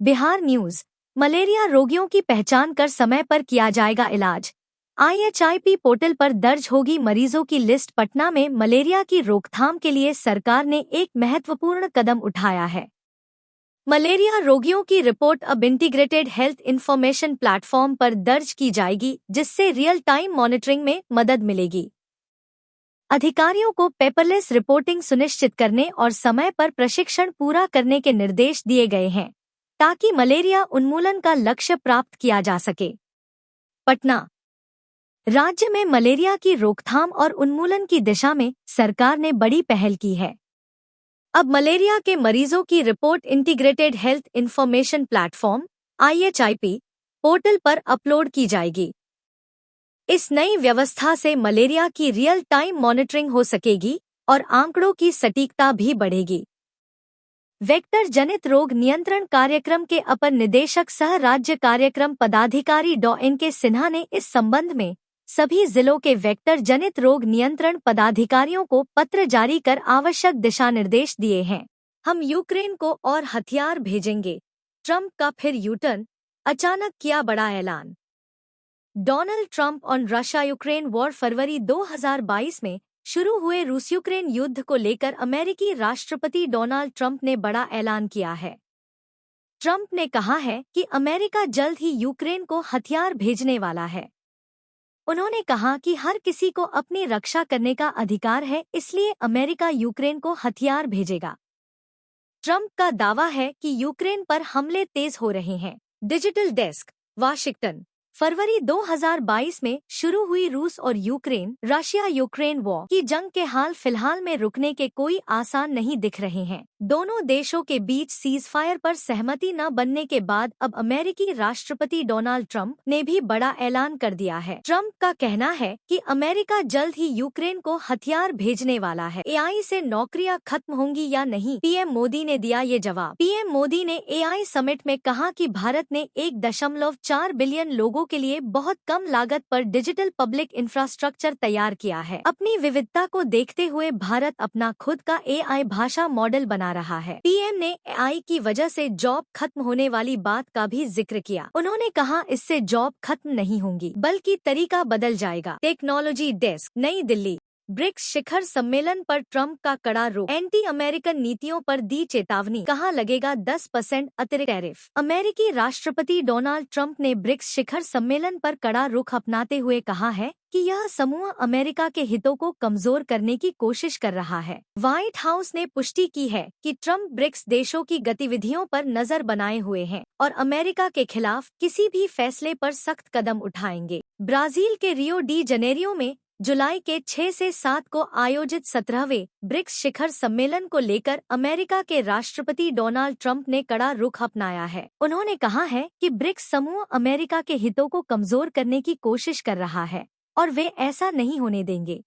Bihar news. Malaria रोगियों की पहचान कर समय पर किया जाएगा इलाज। IHIP पोर्टल पर दर्ज होगी मरीजों की लिस्ट। पटना में मलेरिया की रोकथाम के लिए सरकार ने एक महत्वपूर्ण कदम उठाया है। मलेरिया रोगियों की रिपोर्ट अब इंटीग्रेटेड हेल्थ इंफॉर्मेशन प्लेटफॉर्म पर दर्ज की जाएगी, जिससे रियल टाइम मॉनिटरिंग में मदद मिलेगी। अधिकारियों को पेपरलेस रिपोर्टिंग सुनिश्चित करने और समय पर प्रशिक्षण पूरा करने के निर्देश दिए गए हैं, ताकि मलेरिया उन्मूलन का लक्ष्य प्राप्त किया जा सके। पटना। राज्य में मलेरिया की रोकथाम और उन्मूलन की दिशा में सरकार ने बड़ी पहल की है। अब मलेरिया के मरीजों की report integrated health information platform IHIP portal पर अपलोड की जाएगी। इस नई व्यवस्था से मलेरिया की रियल टाइम मॉनिटरिंग हो सकेगी और आंकड़ों की सटीकता भी बढ़ेगी। वेक्टर जनित रोग नियंत्रण कार्यक्रम के अपर निदेशक सह राज्य कार्यक्रम पदाधिकारी डॉ.N.K. सिन्हा ने इस संबंध में सभी जिलों के वेक्टर जनित रोग नियंत्रण पदाधिकारियों को पत्र जारी कर आवश्यक दिशा निर्देश दिए हैं। हम यूक्रेन को और हथियार भेजेंगे, ट्रंप का फिर यूटर्न, अचानक किया बड़ा ऐलान। Donald Trump on Russia Ukraine war. फरवरी 2022 में शुरू हुए रूस यूक्रेन युद्ध को लेकर अमेरिकी राष्ट्रपति डोनाल्ड ट्रंप ने बड़ा ऐलान किया है। ट्रंप ने कहा है कि अमेरिका जल्द ही यूक्रेन को हथियार भेजने वाला है। उन्होंने कहा कि हर किसी को अपनी रक्षा करने का अधिकार है, इसलिए अमेरिका यूक्रेन को हथियार भेजेगा। ट्रंप का दावा है कि यूक्रेन पर हमले तेज हो रहे हैं। Digital desk, Washington. फरवरी 2022 में शुरू हुई रूस और यूक्रेन रशिया यूक्रेन वॉर की जंग के हाल फिलहाल में रुकने के कोई आसार नहीं दिख रहे हैं। दोनों देशों के बीच सीजफायर पर सहमति न बनने के बाद अब अमेरिकी राष्ट्रपति डोनाल्ड ट्रंप ने भी बड़ा ऐलान कर दिया है। ट्रंप का कहना है कि अमेरिका जल्द ही यूक्रेन को हथियार भेजने वाला है। AI से नौकरियां खत्म होंगी या नहीं, PM मोदी ने दिया ये जवाब। PM मोदी ने AI समिट में कहा कि भारत ने 1.4 बिलियन लोगों के लिए बहुत कम लागत पर डिजिटल पब्लिक इंफ्रास्ट्रक्चर तैयार किया है। अपनी विविधता को देखते हुए भारत अपना खुद का AI भाषा मॉडल बना रहा है। PM ने AI की वजह से जॉब खत्म होने वाली बात का भी जिक्र किया। उन्होंने कहा इससे जॉब खत्म नहीं होंगी, बल्कि तरीका बदल जाएगा। टेक्नोलॉजी डेस्क, नई दिल्ली। ब्रिक्स शिखर सम्मेलन पर ट्रंप का कड़ा रुख। एंटी अमेरिकन नीतियों पर दी चेतावनी, कहाँ लगेगा 10% अतिरिक्त टैरिफ। अमेरिकी राष्ट्रपति डोनाल्ड ट्रंप ने ब्रिक्स शिखर सम्मेलन पर कड़ा रुख अपनाते हुए कहा है कि यह समूह अमेरिका के हितों को कमजोर करने की कोशिश कर रहा है। व्हाइट हाउस ने पुष्टि की है कि ट्रंप ब्रिक्स देशों की गतिविधियों पर नजर बनाए हुए हैं और अमेरिका के खिलाफ किसी भी फैसले पर सख्त कदम उठाएंगे। ब्राजील के रियो डी जनेरियो में जुलाई के 6 से 7 को आयोजित 17वें ब्रिक्स शिखर सम्मेलन को लेकर अमेरिका के राष्ट्रपति डोनाल्ड ट्रंप ने कड़ा रुख अपनाया है। उन्होंने कहा है कि ब्रिक्स समूह अमेरिका के हितों को कमजोर करने की कोशिश कर रहा है और वे ऐसा नहीं होने देंगे।